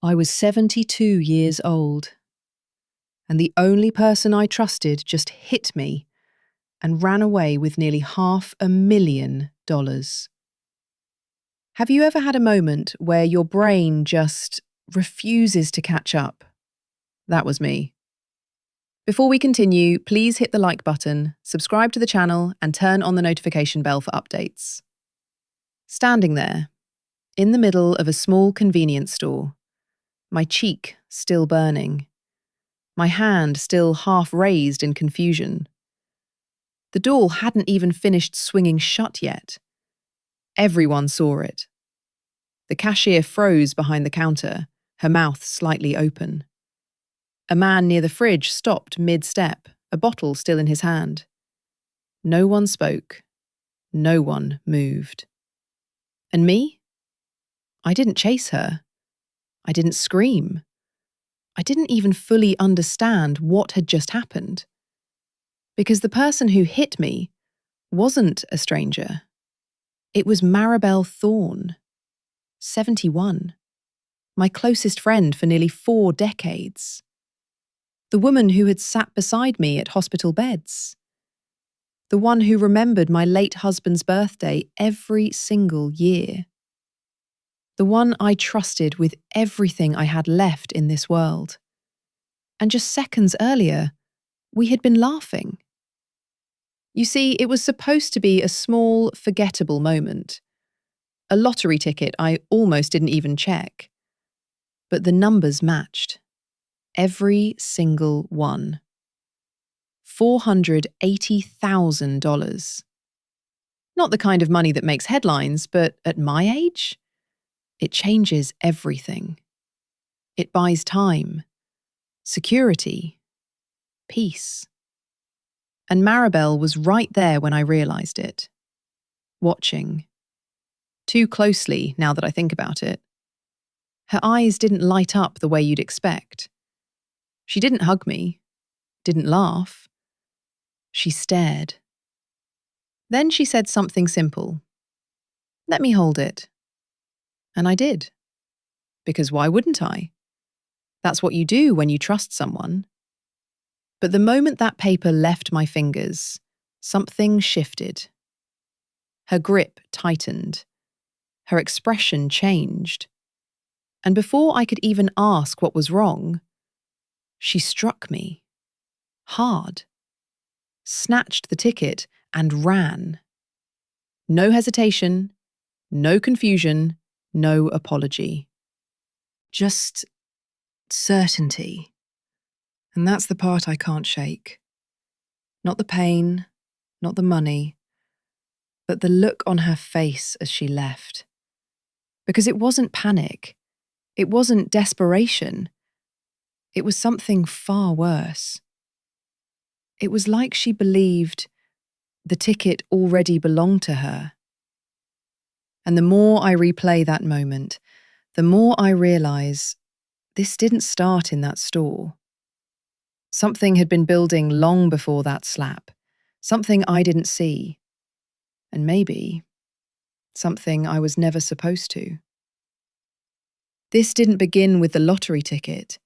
I was 72 years old, and the only person I trusted just hit me and ran away with nearly $500,000. Have you ever had a moment where your brain just refuses to catch up? That was me. Before we continue, please hit the like button, subscribe to the channel, and turn on the notification bell for updates. Standing there, in the middle of a small convenience store, my cheek still burning, my hand still half raised in confusion. The door hadn't even finished swinging shut yet. Everyone saw it. The cashier froze behind the counter, her mouth slightly open. A man near the fridge stopped mid-step, a bottle still in his hand. No one spoke. No one moved. And me? I didn't chase her. I didn't scream. I didn't even fully understand what had just happened. Because the person who hit me wasn't a stranger. It was Maribel Thorne, 71, my closest friend for nearly 4 decades. The woman who had sat beside me at hospital beds. The one who remembered my late husband's birthday every single year. The one I trusted with everything I had left in this world. And just seconds earlier, we had been laughing. You see, it was supposed to be a small, forgettable moment. A lottery ticket I almost didn't even check. But the numbers matched. Every single one. $480,000. Not the kind of money that makes headlines, but at my age, it changes everything. It buys time, security, peace. And Maribel was right there when I realised it. Watching. Too closely, now that I think about it. Her eyes didn't light up the way you'd expect. She didn't hug me, didn't laugh. She stared. Then she said something simple. Let me hold it. And I did. Because why wouldn't I? That's what you do when you trust someone. But the moment that paper left my fingers, something shifted. Her grip tightened. Her expression changed. And before I could even ask what was wrong, she struck me. Hard. Snatched the ticket and ran. No hesitation, no confusion, no apology. Just certainty. And that's the part I can't shake. Not the pain, not the money, but the look on her face as she left. Because it wasn't panic. It wasn't desperation. It was something far worse. It was like she believed the ticket already belonged to her. And the more I replay that moment, the more I realise this didn't start in that store. Something had been building long before that slap, something I didn't see, and maybe something I was never supposed to. This didn't begin with the lottery ticket.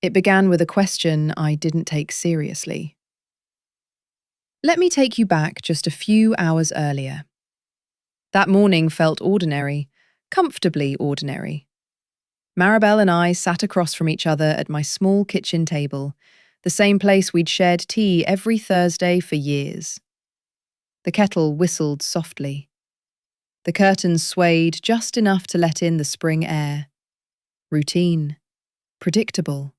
It began with a question I didn't take seriously. Let me take you back just a few hours earlier. That morning felt ordinary, comfortably ordinary. Maribel and I sat across from each other at my small kitchen table, the same place we'd shared tea every Thursday for years. The kettle whistled softly. The curtains swayed just enough to let in the spring air. Routine. Predictable.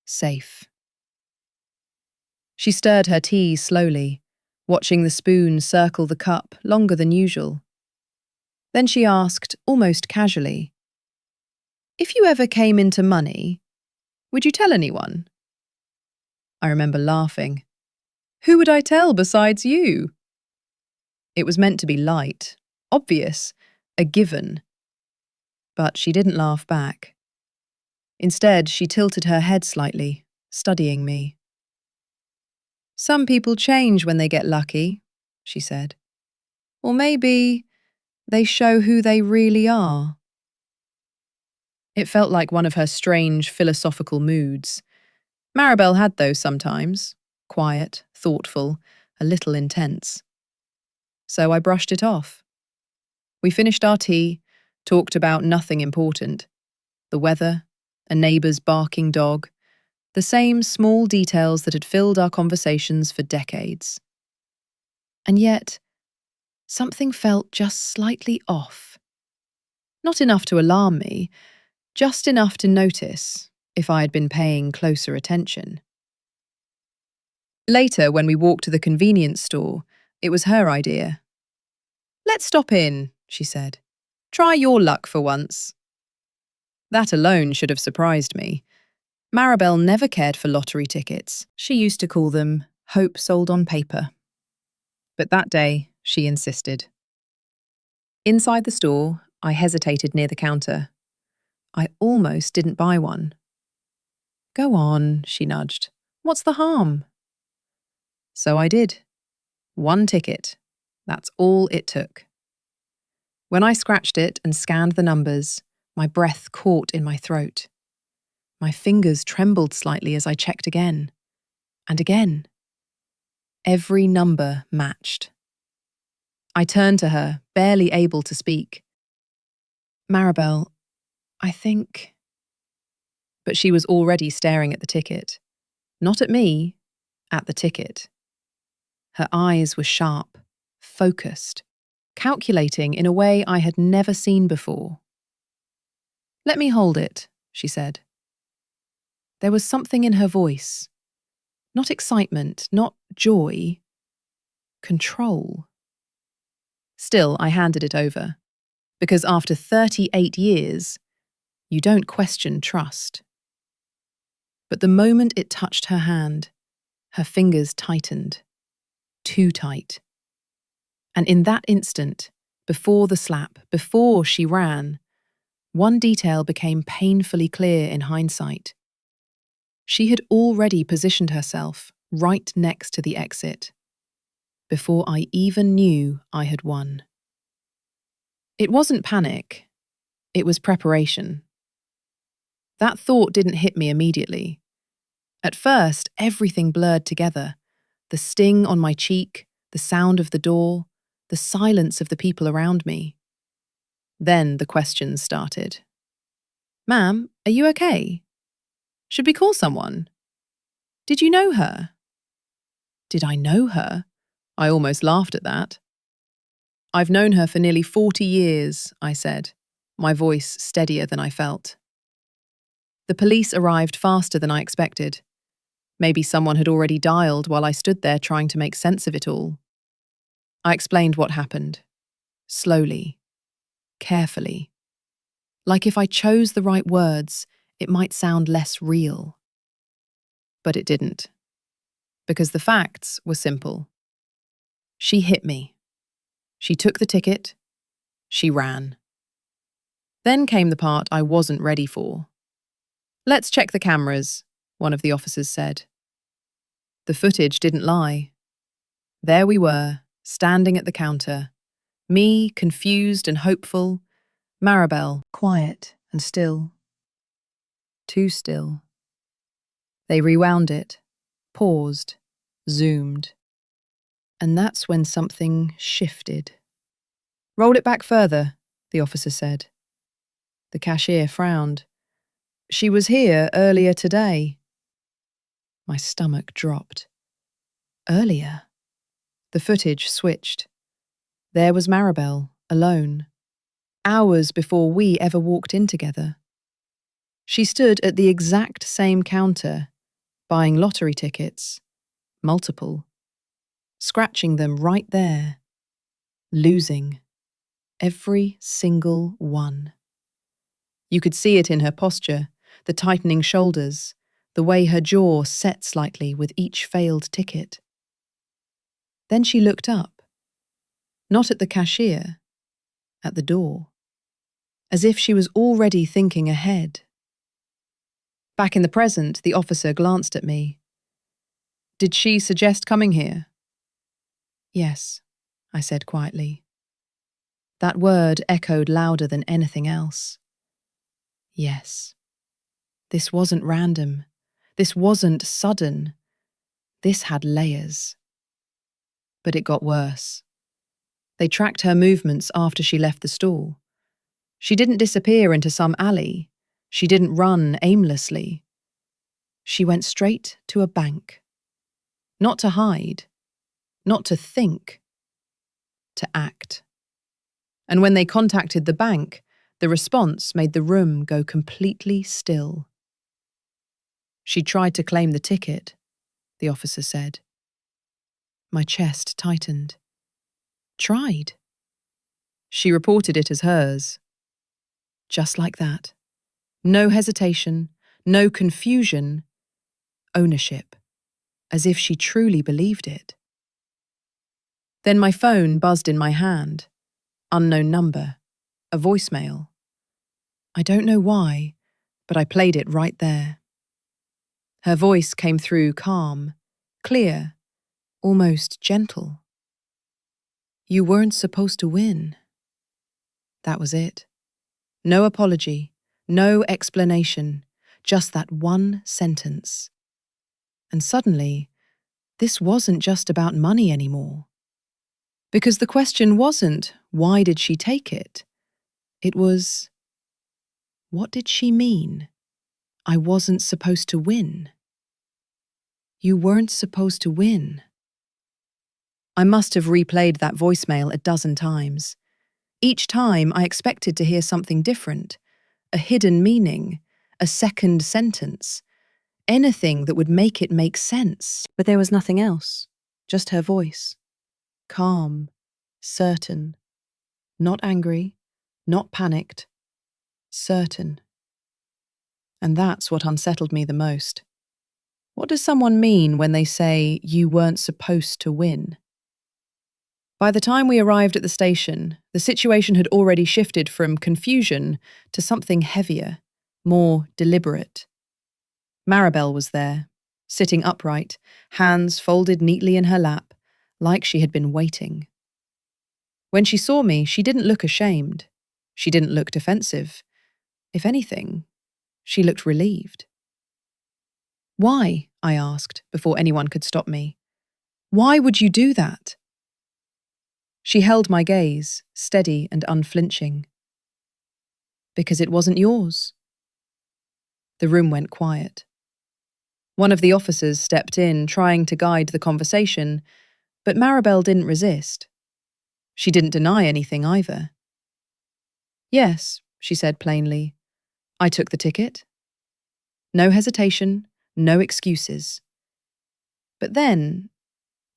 Safe. She stirred her tea slowly, watching the spoon circle the cup longer than usual. Then she asked, almost casually, "If you ever came into money, would you tell anyone?" I remember laughing. Who would I tell besides you? It was meant to be light, obvious, a given. But she didn't laugh back. Instead, she tilted her head slightly, studying me. Some people change when they get lucky, she said. Or maybe they show who they really are. It felt like one of her strange philosophical moods. Maribel had those sometimes, quiet, thoughtful, a little intense. So I brushed it off. We finished our tea, talked about nothing important. The weather, a neighbour's barking dog, the same small details that had filled our conversations for decades. And yet, something felt just slightly off. Not enough to alarm me, just enough to notice if I had been paying closer attention. Later, when we walked to the convenience store, it was her idea. "Let's stop in," she said. "Try your luck for once." That alone should have surprised me. Maribel never cared for lottery tickets. She used to call them hope sold on paper. But that day, she insisted. Inside the store, I hesitated near the counter. I almost didn't buy one. "Go on," she nudged. "What's the harm?" So I did. One ticket. That's all it took. When I scratched it and scanned the numbers, my breath caught in my throat. My fingers trembled slightly as I checked again. And again. Every number matched. I turned to her, barely able to speak. "Maribel, I think..." But she was already staring at the ticket. Not at me, at the ticket. Her eyes were sharp, focused, calculating in a way I had never seen before. "Let me hold it," she said. There was something in her voice. Not excitement, not joy. Control. Still, I handed it over. Because after 38 years, you don't question trust. But the moment it touched her hand, her fingers tightened. Too tight. And in that instant, before the slap, before she ran, one detail became painfully clear in hindsight. She had already positioned herself right next to the exit, before I even knew I had won. It wasn't panic, it was preparation. That thought didn't hit me immediately. At first, everything blurred together. The sting on my cheek, the sound of the door, the silence of the people around me. Then the questions started. "Ma'am, are you okay? Should we call someone? Did you know her?" Did I know her? I almost laughed at that. "I've known her for nearly 40 years, I said, my voice steadier than I felt. The police arrived faster than I expected. Maybe someone had already dialed while I stood there trying to make sense of it all. I explained what happened. Slowly. Carefully. Like if I chose the right words, it might sound less real. But it didn't. Because the facts were simple. She hit me. She took the ticket. She ran. Then came the part I wasn't ready for. "Let's check the cameras," one of the officers said. The footage didn't lie. There we were, standing at the counter. Me, confused and hopeful. Maribel, quiet and still. Too still. They rewound it, paused, zoomed. And that's when something shifted. "Roll it back further," the officer said. The cashier frowned. "She was here earlier today." My stomach dropped. Earlier? The footage switched. There was Maribel, alone. Hours before we ever walked in together. She stood at the exact same counter, buying lottery tickets, multiple, scratching them right there, losing, every single one. You could see it in her posture, the tightening shoulders, the way her jaw set slightly with each failed ticket. Then she looked up, not at the cashier, at the door, as if she was already thinking ahead. Back in the present, the officer glanced at me. "Did she suggest coming here?" "Yes," I said quietly. That word echoed louder than anything else. Yes. This wasn't random. This wasn't sudden. This had layers. But it got worse. They tracked her movements after she left the store. She didn't disappear into some alley. She didn't run aimlessly. She went straight to a bank. Not to hide. Not to think. To act. And when they contacted the bank, the response made the room go completely still. She tried to claim the ticket, the officer said. My chest tightened. Tried. She reported it as hers. Just like that. No hesitation, no confusion, ownership, as if she truly believed it. Then my phone buzzed in my hand. Unknown number. A voicemail. I don't know why, but I played it right there. Her voice came through calm, clear, almost gentle. You weren't supposed to win. That was it. No apology, no explanation, just that one sentence. And suddenly, this wasn't just about money anymore. Because the question wasn't, why did she take it? It was, what did she mean? I wasn't supposed to win. You weren't supposed to win. I must have replayed that voicemail a dozen times. Each time I expected to hear something different, a hidden meaning, a second sentence, anything that would make it make sense. But there was nothing else, just her voice. Calm, certain, not angry, not panicked, certain. And that's what unsettled me the most. What does someone mean when they say, you weren't supposed to win? By the time we arrived at the station, the situation had already shifted from confusion to something heavier, more deliberate. Maribel was there, sitting upright, hands folded neatly in her lap, like she had been waiting. When she saw me, she didn't look ashamed. She didn't look defensive. If anything, she looked relieved. Why? I asked, before anyone could stop me. Why would you do that? She held my gaze, steady and unflinching. Because it wasn't yours. The room went quiet. One of the officers stepped in, trying to guide the conversation, but Maribel didn't resist. She didn't deny anything either. Yes, she said plainly. I took the ticket. No hesitation, no excuses. But then,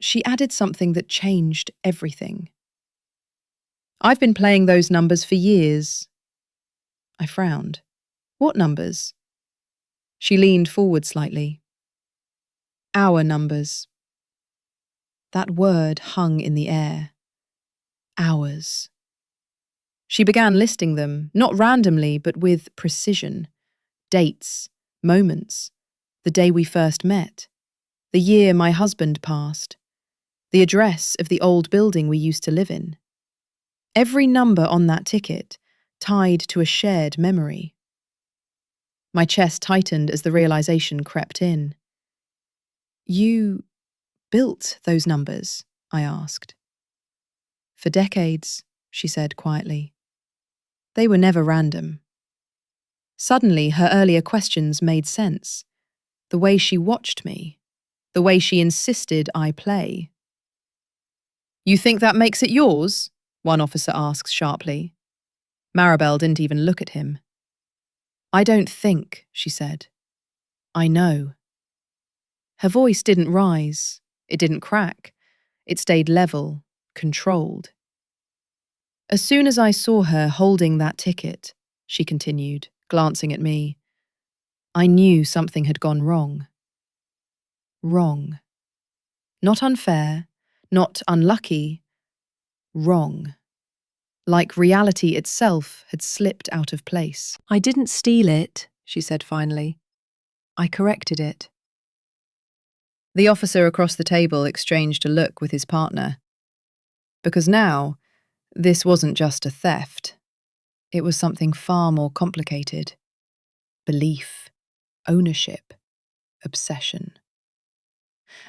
she added something that changed everything. I've been playing those numbers for years. I frowned. What numbers? She leaned forward slightly. Our numbers. That word hung in the air. Ours. She began listing them, not randomly, but with precision. Dates, moments, the day we first met, the year my husband passed, the address of the old building we used to live in. Every number on that ticket tied to a shared memory. My chest tightened as the realization crept in. You built those numbers? I asked. For decades, she said quietly. They were never random. Suddenly, her earlier questions made sense. The way she watched me, the way she insisted I play. You think that makes it yours? One officer asked sharply. Maribel didn't even look at him. I don't think, she said. I know. Her voice didn't rise. It didn't crack. It stayed level, controlled. As soon as I saw her holding that ticket, she continued, glancing at me, I knew something had gone wrong. Wrong. Not unfair, not unlucky. Wrong. Like reality itself had slipped out of place. I didn't steal it, she said finally. I corrected it. The officer across the table exchanged a look with his partner. Because now, this wasn't just a theft. It was something far more complicated. belief, ownership, obsession.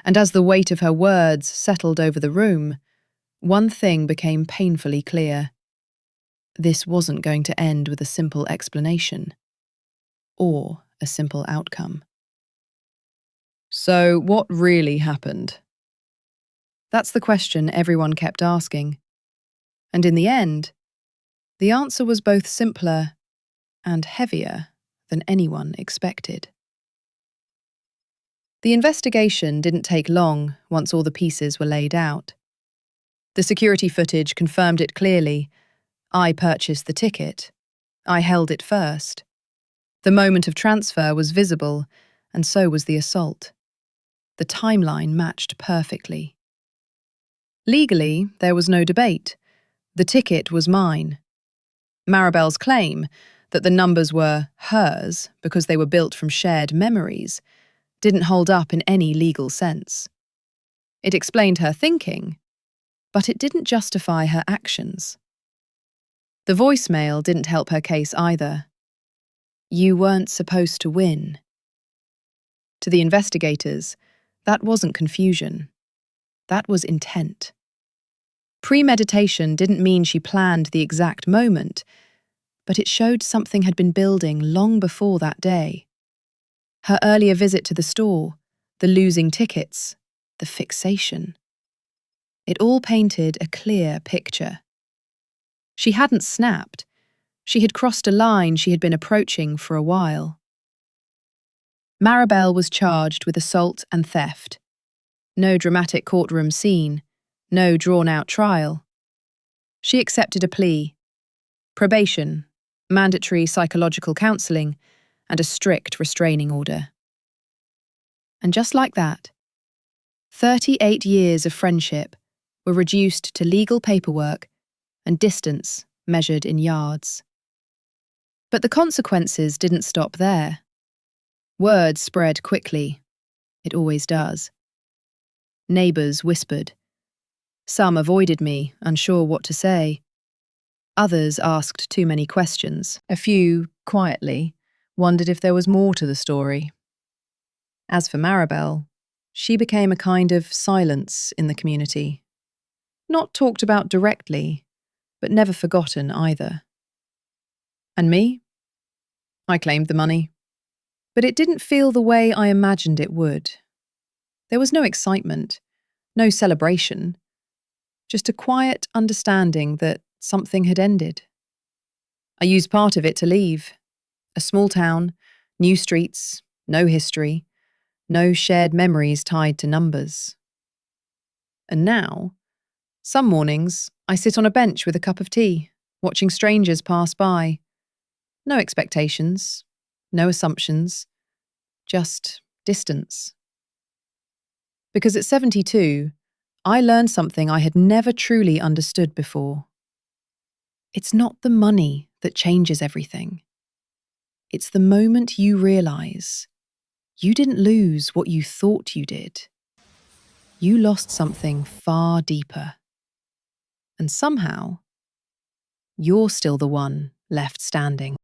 And as the weight of her words settled over the room, one thing became painfully clear. This wasn't going to end with a simple explanation or a simple outcome. So, what really happened? That's the question everyone kept asking. And in the end, the answer was both simpler and heavier than anyone expected. The investigation didn't take long once all the pieces were laid out. The security footage confirmed it clearly. I purchased the ticket. I held it first. The moment of transfer was visible, and so was the assault. The timeline matched perfectly. Legally, there was no debate. The ticket was mine. Maribel's claim that the numbers were hers because they were built from shared memories didn't hold up in any legal sense. It explained her thinking, but it didn't justify her actions. The voicemail didn't help her case either. You weren't supposed to win. To the investigators, that wasn't confusion. That was intent. Premeditation didn't mean she planned the exact moment, but it showed something had been building long before that day. Her earlier visit to the store, the losing tickets, the fixation. It all painted a clear picture. She hadn't snapped. She had crossed a line she had been approaching for a while. Maribel was charged with assault and theft. No dramatic courtroom scene, no drawn-out trial. She accepted a plea: probation, mandatory psychological counselling, and a strict restraining order. And just like that, 38 years of friendship were reduced to legal paperwork and distance measured in yards. But the consequences didn't stop there. Word spread quickly. It always does. Neighbours whispered. Some avoided me, unsure what to say. Others asked too many questions. A few, quietly, wondered if there was more to the story. As for Maribel, she became a kind of silence in the community. Not talked about directly, but never forgotten either. And me? I claimed the money. But it didn't feel the way I imagined it would. There was no excitement, no celebration, just a quiet understanding that something had ended. I used part of it to leave. A small town, new streets, no history, no shared memories tied to numbers. And now, some mornings, I sit on a bench with a cup of tea, watching strangers pass by. No expectations, no assumptions, just distance. Because at 72, I learned something I had never truly understood before. It's not the money that changes everything. It's the moment you realize you didn't lose what you thought you did. You lost something far deeper. And somehow, you're still the one left standing.